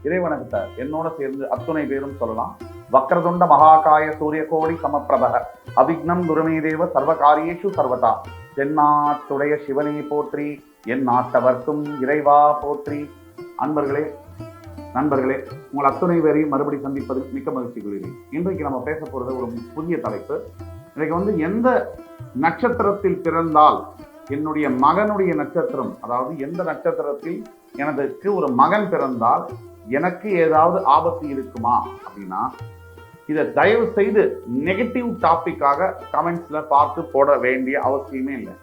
இறைவனத்தை என்னோட சேர்ந்து அத்துணை பேரும் சொல்லலாம். வக்ரதுண்ட மகாகாய சூரியகோடி சமப்பிரபக அவிக்னம் குருமே தேவ சர்வகாரியேஷு சர்வதா. தென்னாட்டுடைய சிவனே போற்றி, என் நாட்டவர்க்கும் இறைவா போற்றி. அன்பர்களே, நண்பர்களே, உங்கள் அத்துணை பேரையும் மறுபடி சந்திப்பதில் மிக்க மகிழ்ச்சி கொள்கிறேன். இன்றைக்கு நம்ம பேச போறது ஒரு புதிய தலைப்பு. இன்றைக்கு எந்த நட்சத்திரத்தில் பிறந்தால் என்னுடைய மகனுடைய நட்சத்திரம், அதாவது எந்த நட்சத்திரத்தில் எனக்கு ஒரு மகன் பிறந்தால் எனக்கு ஏதாவது ஆபத்து இருக்குமா அப்படின்னா, இதை தயவு செய்து நெகட்டிவ் டாபிக்காக கமெண்ட்ஸ்ல பார்த்து போட வேண்டிய அவசியமே இல்லை.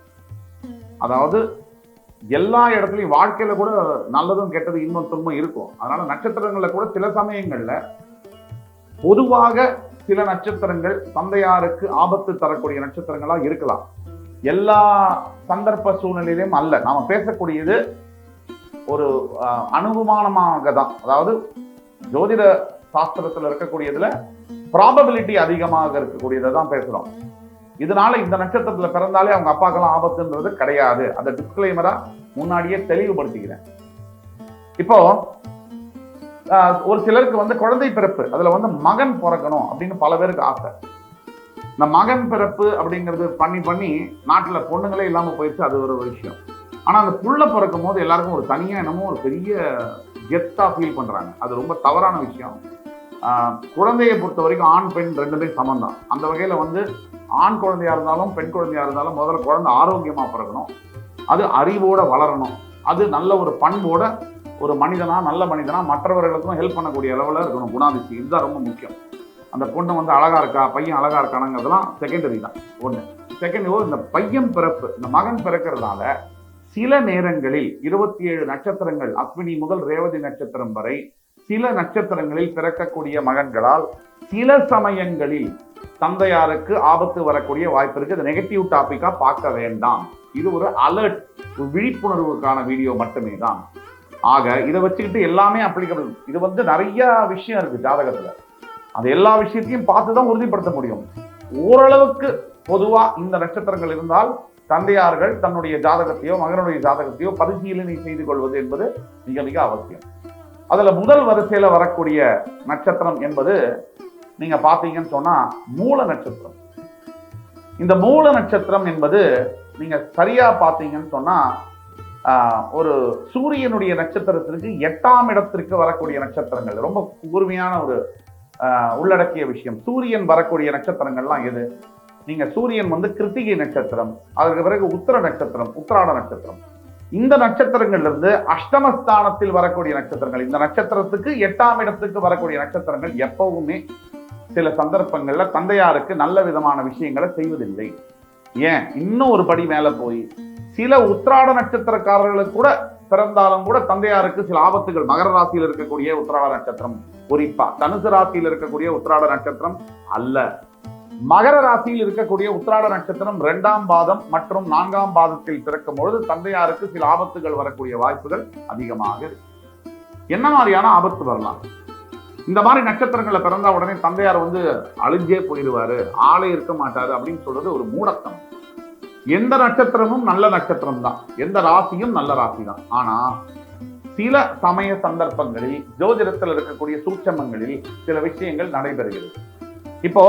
அதாவது எல்லா இடத்துலையும் வாழ்க்கையில கூட நல்லதும் கெட்டது இன்னும் துன்பம் இருக்கும். அதனால நட்சத்திரங்கள்ல கூட சில சமயங்கள்ல பொதுவாக சில நட்சத்திரங்கள் தந்தையாருக்கு ஆபத்து தரக்கூடிய நட்சத்திரங்களா இருக்கலாம். எல்லா சந்தர்ப்ப சூழ்நிலையிலும் அல்ல. நாம பேசக்கூடியது ஒரு அனுமானமாக தான். அதாவது ஜோதிட சாஸ்திரத்துல இருக்கக்கூடியதுல ப்ராபபிலிட்டி அதிகமாக இருக்கக்கூடியதை தான் பேசுறோம். இதனால இந்த நட்சத்திரத்துல பிறந்தாலே அவங்க அப்பாக்கெல்லாம் ஆபத்துன்றது கிடையாது. அந்த டிஸ்க்ளைமரா முன்னாடியே தெளிவுபடுத்திக்கிறேன். இப்போ ஒரு சிலருக்கு குழந்தை பிறப்பு, அதுல மகன் பிறக்கணும் அப்படின்னு பல பேருக்கு ஆசை. இந்த மகன் பிறப்பு அப்படிங்கிறது பண்ணி நாட்டுல பொண்ணுங்களே இல்லாம போயிடுச்சு. அது ஒரு விஷயம். ஆனா அந்த புள்ள பிறக்கும் போது எல்லாருக்கும் ஒரு தனியா என்னமோ ஒரு பெரிய கெத்தா ஃபீல் பண்றாங்க. அது ரொம்ப தவறான விஷயம். குழந்தையை பொறுத்த வரைக்கும் ஆண் பெண் ரெண்டுமே சமம் தான். அந்த வகையில ஆண் குழந்தையா இருந்தாலும் பெண் குழந்தையா இருந்தாலும் முதல்ல குழந்தை ஆரோக்கியமா பிறக்கணும், அது அறிவோட வளரணும், அது நல்ல ஒரு பண்போட ஒரு மனிதனா, நல்ல மனிதனா மற்றவர்களுக்கும் ஹெல்ப் பண்ணக்கூடிய அளவுல இருக்கணும். குணாதிசி இதுதான் ரொம்ப முக்கியம். அந்த பொண்ணு அழகா இருக்கா, பையன் அழகா இருக்கானுங்கிறதுலாம் செகண்டரி தான். ஒண்ணு. செகண்ட், இந்த பையன் பிறப்பு, இந்த மகன் பிறக்கிறதுனால சில நேரங்களில் 27 நட்சத்திரங்கள் அஸ்வினி முதல் ரேவதி நட்சத்திரம் வரை சில நட்சத்திரங்களில் பிறக்கக்கூடிய மகன்களால் சில சமயங்களில் தந்தையாருக்கு ஆபத்து வரக்கூடிய வாய்ப்பு இருக்கு. இது நெகட்டிவ் டாபிக்கா பார்க்க வேண்டாம். இது ஒரு அலர்ட், விழிப்புணர்வுக்கான வீடியோ மட்டுமே தான். ஆக இதை வச்சுக்கிட்டு எல்லாமே அப்ளிகபிள். இது நிறைய விஷயம் இருக்கு ஜாதகத்துல. அது எல்லா விஷயத்தையும் பார்த்துதான் உறுதிப்படுத்த முடியும். ஓரளவுக்கு பொதுவா இந்த நட்சத்திரங்கள் இருந்தால் தந்தையார்கள் தன்னுடைய ஜாதகத்தையோ மகனுடைய ஜாதகத்தையோ பரிசீலனை செய்து கொள்வது என்பது மிக மிக அவசியம். அதுல முதல் வரிசையில வரக்கூடிய நட்சத்திரம் என்பது நீங்க பாத்தீங்கன்னு சொன்னா மூல நட்சத்திரம். இந்த மூல நட்சத்திரம் என்பது நீங்க சரியா பாத்தீங்கன்னு சொன்னா ஒரு சூரியனுடைய நட்சத்திரத்திற்கு 8ஆம் இடத்திற்கு வரக்கூடிய நட்சத்திரங்கள். ரொம்ப கூர்மையான ஒரு உள்ளடக்கிய விஷயம். சூரியன் வரக்கூடிய நட்சத்திரங்கள்லாம் எது? நீங்க சூரியன் கிருத்திகை நட்சத்திரம், அதற்கு பிறகு உத்திர நட்சத்திரம், உத்திராட நட்சத்திரம். இந்த நட்சத்திரங்கள்ல இருந்து அஷ்டமஸ்தானத்தில் வரக்கூடிய நட்சத்திரங்கள், இந்த நட்சத்திரத்துக்கு 8ஆம் இடத்துக்கு வரக்கூடிய நட்சத்திரங்கள் எப்பவுமே சில சந்தர்ப்பங்கள்ல தந்தையாருக்கு நல்ல விதமான விஷயங்களை செய்வதில்லை. ஏன், இன்னும் ஒரு படி மேல போய் சில உத்திராட நட்சத்திரக்காரர்களுக்கு கூட பிறந்தாலும் கூட தந்தையாருக்கு சில ஆபத்துகள். மகர ராசியில் இருக்கக்கூடிய உத்திராட நட்சத்திரம், குறிப்பா தனுசு ராசியில் இருக்கக்கூடிய உத்திராட நட்சத்திரம் அல்ல, மகர ராசியில் இருக்கக்கூடிய உத்திராட நட்சத்திரம் 2ஆம் பாதம் மற்றும் 4ஆம் பாதத்தில் பிறக்கும் பொழுது தந்தையாருக்கு சில ஆபத்துகள் வரக்கூடிய வாய்ப்புகள் அதிகமாக இருக்கு. என்ன மாதிரியான ஆபத்து வரலாம்? இந்த மாதிரி நட்சத்திரங்களை பிறந்தா உடனே தந்தையார் அழிஞ்சே போயிடுவாரு, ஆளே இருக்க மாட்டாரு அப்படின்னு சொல்றது ஒரு மூடத்தனம். எந்த நட்சத்திரமும் நல்ல நட்சத்திரம் தான், எந்த ராசியும் நல்ல ராசி தான். ஆனா சில சமய சந்தர்ப்பங்களில் ஜோதிடத்தில் இருக்கக்கூடிய சூட்சமங்களில் சில விஷயங்கள் நடைபெறுகிறது. இப்போ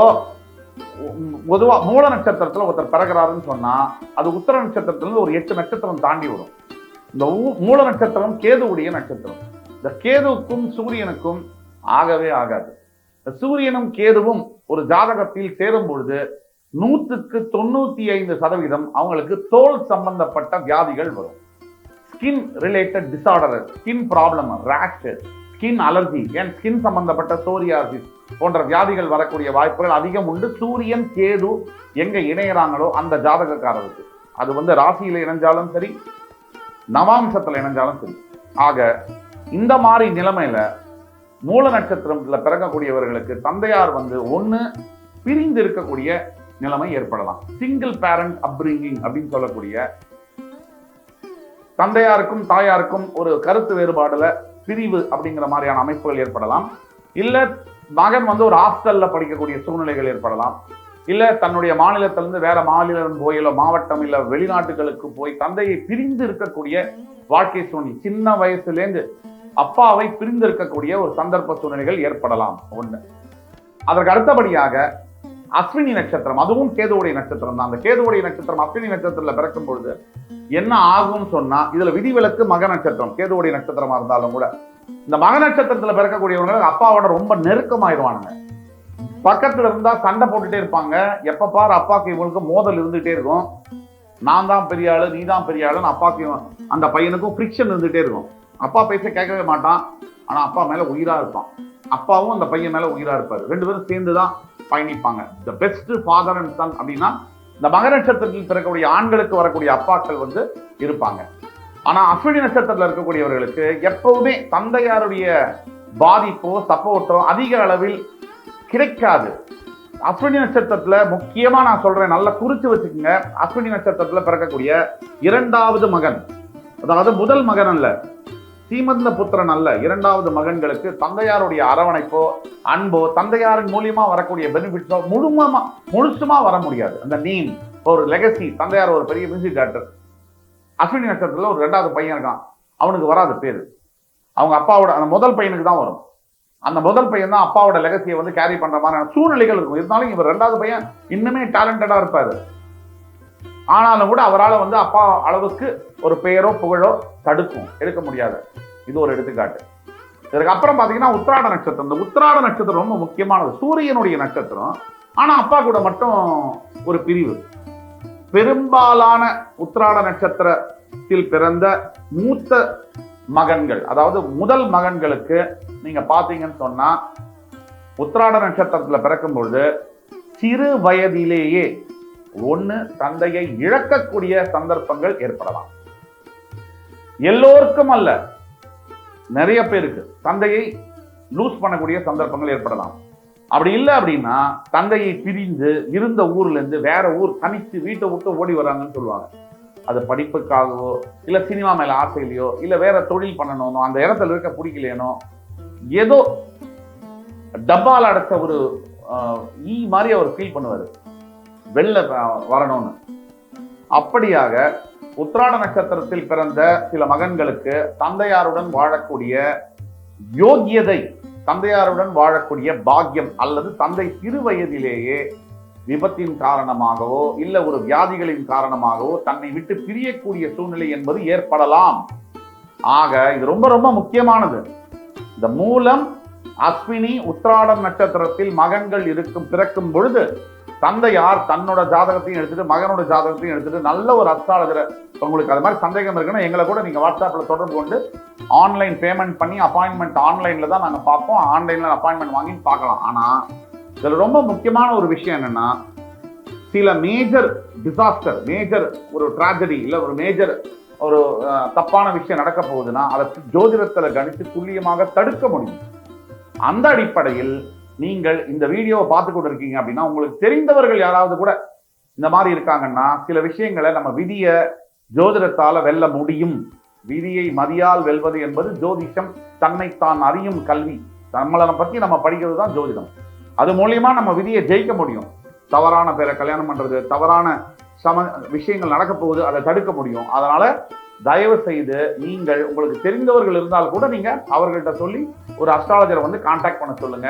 பொதுவா மூல நட்சத்திரத்துல ஒருத்தர் பிறகுறாருன்னு சொன்னா அது உத்தர நட்சத்திரத்துல ஒரு 8 நட்சத்திரம் தாண்டி வரும். இந்த மூல நட்சத்திரம் கேதுவுடைய நட்சத்திரம். இந்த கேதுவுக்கும் சூரியனுக்கும் ஆகவே ஆகாது. சூரியனும் கேதுவும் ஒரு ஜாதகத்தில் சேரும் பொழுது 100க்கு 95% அவங்களுக்கு தோல் சம்பந்தப்பட்ட வியாதிகள் வரும். Skin related disorder, skin problem, rash, skin allergy, ஏன் ஸ்கின் சம்பந்தப்பட்ட சோரியாசிஸ் போன்ற வியாதிகள் வரக்கூடிய வாய்ப்புகள் அதிகம் உண்டு. சூரியன் கேது எங்க இணையறாங்களோ அந்த ஜாதகக்காரருக்கு, அது ராசியில இணைஞ்சாலும் சரி, நவாம்சத்துல இணைஞ்சாலும் சரி. ஆக இந்த மாதிரி நிலைமையில மூல நட்சத்திரத்துல பிறக்கக்கூடியவர்களுக்கு தந்தையார் ஒண்ணு பிரிந்து இருக்கக்கூடிய நிலைமை ஏற்படலாம். சிங்கிள் பேரண்ட் அப்ரிங்கிங் அப்படின்னு சொல்லக்கூடிய தந்தையாருக்கும் தாயாருக்கும் ஒரு கருத்து வேறுபாடுல பிரிவு அப்படிங்கிற மாதிரியான அமைப்புகள் ஏற்படலாம். இல்ல மகன் ஒரு ஹாஸ்டல்ல படிக்கக்கூடிய சூழ்நிலைகள் ஏற்படலாம். இல்ல தன்னுடைய மாநிலத்திலிருந்து வேற மாநிலம் போய், இல்ல மாவட்டம், இல்ல வெளிநாட்டுகளுக்கு போய் தந்தையை பிரிந்து இருக்கக்கூடிய வாழ்க்கை சூழ்நிலை. சின்ன வயசுலேருந்து அப்பாவை பிரிந்திருக்கக்கூடிய ஒரு சந்தர்ப்ப சூழ்நிலைகள் ஏற்படலாம். ஒண்ணு. அதற்கு அடுத்தபடியாக அஸ்வினி நட்சத்திரம், அதுவும் கேதுவுடைய நட்சத்திரம் தான். அந்த கேதுவுடைய நட்சத்திரம் அஸ்வினி நட்சத்திரத்துல பிறக்கும் பொழுது என்ன ஆகும்னு சொன்னா, இதுல விதிவிலக்கு மக நட்சத்திரம், கேதுவுடைய நட்சத்திரமா இருந்தாலும் கூட இந்த மக நட்சத்திரத்துல பிறக்கக்கூடியவங்க அப்பாவோட ரொம்ப நெருக்கமாயிருவானுங்க. பக்கத்துல இருந்தா சண்டை போட்டுட்டே இருப்பாங்க. எப்ப பாரு அப்பாக்கு இவங்களுக்கு மோதல் இருந்துகிட்டே இருக்கும். நான் தான் பெரிய ஆளு, நீ தான் பெரிய ஆளுன்னு அப்பாக்கு அந்த பையனுக்கும் ஃப்ரிக்ஷன் இருந்துகிட்டே இருக்கும். அப்பா பேச கேட்கவே மாட்டான், ஆனா அப்பா மேல உயிரா இருப்பான். அப்பாவும் அந்த பையன் மேல உயிரா இருப்பாரு. ரெண்டு பேரும் சேர்ந்துதான் பயணிப்பாங்க. The best father and son அப்படின்னா இந்த மக நட்சத்திரத்தில் பிறக்கக்கூடிய ஆண்களுக்கு வரக்கூடிய அப்பாக்கள் இருப்பாங்க. ஆனா அஸ்வினி நட்சத்திரத்தில் இருக்கக்கூடியவர்களுக்கு எப்பவுமே தந்தையாருடைய பாதிப்போ சப்போர்ட்டோ அதிக அளவில் கிடைக்காது. அஸ்வினி நட்சத்திரத்துல முக்கியமா நான் சொல்றேன், நல்லா குறிச்சு வச்சுக்கோங்க. அஸ்வினி நட்சத்திரத்துல பிறக்கக்கூடிய இரண்டாவது மகன், அதாவது முதல் மகன் அல்ல, சீமந்த புத்திரன் அல்ல, இரண்டாவது மகன்களுக்கு தந்தையாருடைய அரவணைப்போ அன்போ தந்தையாரின் மூலியமா வரக்கூடிய பெனிஃபிட்ஸோ முழுசுமா வர முடியாது. அந்த நேம் ஒரு லெகசி, தந்தையார் ஒரு பெரிய மியூசிக் டைரக்டர், அஸ்வினி நட்சத்திரத்துல ஒரு ரெண்டாவது பையன் இருக்கான், அவனுக்கு வராது பேரு. அவங்க அப்பாவோட அந்த முதல் பையனுக்கு தான் வரும். அந்த முதல் பையன் தான் அப்பாவோட லெகசியை கேரி பண்ற மாதிரியான சூழ்நிலைகள் இருக்கும். இருந்தாலும் இவர் ரெண்டாவது பையன் இன்னுமே டேலண்டடா இருப்பாரு. ஆனாலும் கூட அவரால் அப்பா அளவுக்கு ஒரு பெயரோ புகழோ தடுக்கும், எடுக்க முடியாது. இது ஒரு எடுத்துக்காட்டு. இதற்கு அப்புறம் பாத்தீங்கன்னா உத்திராட நட்சத்திரம். இந்த உத்திராட நட்சத்திரம் ரொம்ப முக்கியமானது, சூரியனுடைய நட்சத்திரம். ஆனா அப்பா கூட மட்டும் ஒரு பிரிவு. பெரும்பாலான உத்திராட நட்சத்திரத்தில் பிறந்த மூத்த மகன்கள், அதாவது முதல் மகன்களுக்கு நீங்க பாத்தீங்கன்னு சொன்னா உத்திராட நட்சத்திரத்துல பிறக்கும் பொழுது சிறு வயதிலேயே ஒண்ணு தந்தையை இழக்கக்கூடிய சந்தர்ப்பங்கள் ஏற்படலாம். எல்லோருக்கும் அல்ல, நிறைய பேருக்கு தந்தையை லூஸ் பண்ணக்கூடிய சந்தர்ப்பங்கள் ஏற்படலாம். அப்படி இல்லை அப்படின்னா தந்தையை பிரிந்து இருந்த ஊர்ல இருந்து வேற ஊர் தனித்து வீட்டை விட்டு ஓடி வராங்கன்னு சொல்லுவாங்க. அது படிப்புக்காகவோ இல்ல சினிமா மேல ஆசையிலையோ இல்ல வேற தொழில் பண்ணணும், அந்த இடத்துல இருக்க பிடிக்கலையனோ, ஏதோ டப்பால் அடைச்ச ஒரு ஈ மாதிரி அவர் ஃபீல் பண்ணுவாரு, வெளில வரணும்னு. அப்படியாக உத்திராட நட்சத்திரத்தில் பிறந்த சில மகன்களுக்கு தந்தையாருடன் வாழக்கூடிய யோகியதை, தந்தையாருடன் வாழக்கூடிய பாக்கியம் அல்லது தந்தை சிறு வயதிலேயே விபத்தின் காரணமாகவோ இல்ல ஒரு வியாதிகளின் காரணமாகவோ தன்னை விட்டு பிரியக்கூடிய சூழ்நிலை என்பது ஏற்படலாம். ஆக இது ரொம்ப ரொம்ப முக்கியமானது. இந்த மூலம் அஸ்வினி உத்திராடம் நட்சத்திரத்தில் மகன்கள் பிறக்கும் பொழுது தந்தையார் தன்னோட ஜாதகத்தையும் எடுத்துட்டு மகனோட ஜாதகத்தையும் எடுத்துட்டு நல்ல ஒரு அஸ்ட்ராலஜரை, உங்களுக்கு அது மாதிரி சந்தேகம் இருக்குன்னா எங்களை கூட நீங்க வாட்ஸ்அப்ல தொடர்பு கொண்டு ஆன்லைன் பேமெண்ட் பண்ணி அப்பாயின்மெண்ட் ஆன்லைன்ல தான் நாங்க பார்ப்போம், ஆன்லைன்ல அப்பாயின்மெண்ட் வாங்கி பார்க்கலாம். ஆனா இதுல ரொம்ப முக்கியமான ஒரு விஷயம் என்னன்னா, சில மேஜர் டிசாஸ்டர், மேஜர் ஒரு டிராஜடி இல்ல ஒரு மேஜர் ஒரு தப்பான விஷயம் நடக்க போகுதுன்னா அதை ஜோதிடத்துல கணித்து துல்லியமாக தடுக்க முடியும். அந்த அடிப்படையில் நீங்கள் இந்த வீடியோவை பார்த்து கொண்டு இருக்கீங்க அப்படின்னா உங்களுக்கு தெரிந்தவர்கள் யாராவது கூட இந்த மாதிரி இருக்காங்கன்னா சில விஷயங்களை நம்ம விதிய ஜோதிடத்தால வெல்ல முடியும். விதியை மதியால் வெல்வது என்பது ஜோதிஷம், தன்னைத்தான் அறியும் கல்வி. நம்மளை பத்தி நம்ம படிக்கிறது தான் ஜோதிடம். அது மூலியமா நம்ம விதியை ஜெயிக்க முடியும். தவறான பேரை கல்யாணம் பண்றது, தவறான விஷயங்கள் நடக்க போகுது, அதை தடுக்க முடியும். அதனால தயவு செய்து நீங்கள் உங்களுக்கு தெரிந்தவர்கள் இருந்தால் கூட நீங்க அவர்கள்ட்ட சொல்லி ஒரு அஸ்ட்ராலஜரை கான்டாக்ட் பண்ண சொல்லுங்க.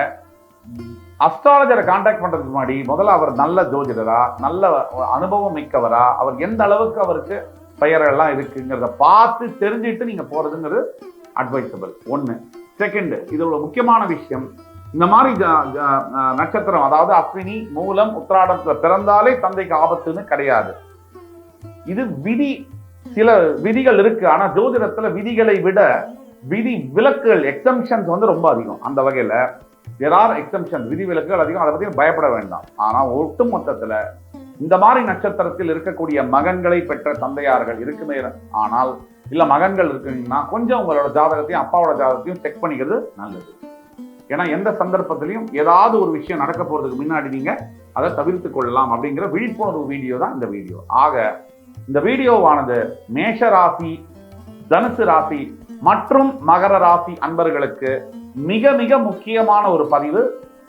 அஸ்ட்ராலஜரை கான்டாக்ட் பண்றதுக்கு முன்னாடி முதல்ல அவர் நல்ல ஜோதிடரா, நல்ல அனுபவம் மிக்கவரா, அவர் எந்த அளவுக்கு அவருக்கு பெயரெல்லாம் இருக்குங்கிறத பார்த்து தெரிஞ்சுட்டு நீங்க போறதுங்கிறது அட்வைசபிள். ஒண்ணு. செகண்ட், இது ஒரு முக்கியமான விஷயம், இந்த மாதிரி நட்சத்திரம் அதாவது அஸ்வினி மூலம் உத்திராடத்துல பிறந்தாலே தந்தைக்கு ஆபத்துன்னு கிடையாது. இது விதி, சில விதிகள் இருக்கு. ஆனா ஜோதிடத்துல விதிகளை விட விதி விலக்குகள், எக்ஸம்ஷன்ஸ் ரொம்ப அதிகம். அந்த வகையில there are exceptions, விதி விலக்குகள் அதிகம். அதை பத்தி பயப்பட வேண்டாம். ஆனா ஒட்டு மொத்தத்துல இந்த மாதிரி நட்சத்திரத்தில் இருக்கக்கூடிய மகன்களை பெற்ற தந்தையார்கள் இருக்குமே, ஆனால் இல்ல மகன்கள் இருக்குன்னா கொஞ்சம் உங்களோட ஜாதகத்தையும் அப்பாவோட ஜாதகத்தையும் செக் பண்ணிக்கிறது நல்லது. ஏன்னா எந்த சந்தர்ப்பத்திலையும் ஏதாவது ஒரு விஷயம் நடக்க போறதுக்கு முன்னாடி நீங்க அதை தவிர்த்து கொள்ளலாம் அப்படிங்கிற விழிப்புணர்வு வீடியோ தான் இந்த வீடியோ. ஆக இந்த வீடியோவானது மேஷ ராசி, தனுசு ராசி மற்றும் மகர ராசி அன்பர்களுக்கு மிக மிக முக்கியமான ஒரு பதிவு.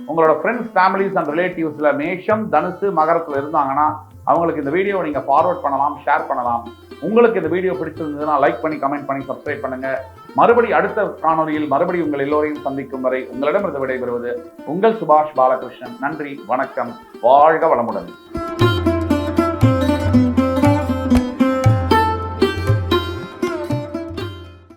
உங்களோட ஃப்ரெண்ட்ஸ், ஃபேமிலிஸ் அண்ட் ரிலேட்டிவ்ஸ்ல மேஷம், தனுசு, மகரத்துல இருந்தாங்கன்னா அவங்களுக்கு இந்த வீடியோ நீங்க ஃபார்வர்ட் பண்ணலாம், ஷேர் பண்ணலாம். உங்களுக்கு இந்த வீடியோ பிடிச்சிருந்ததுன்னா லைக் பண்ணி, கமெண்ட் பண்ணி, சப்ஸ்கிரைப் பண்ணுங்க. மறுபடி அடுத்த காணொலியில் மறுபடி உங்கள் எல்லோரையும் சந்திக்கும் வரை உங்களிடமிருந்து விடைபெறுவது உங்கள் சுபாஷ் பாலகிருஷ்ணன். நன்றி, வணக்கம், வாழ்க வளமுடன்.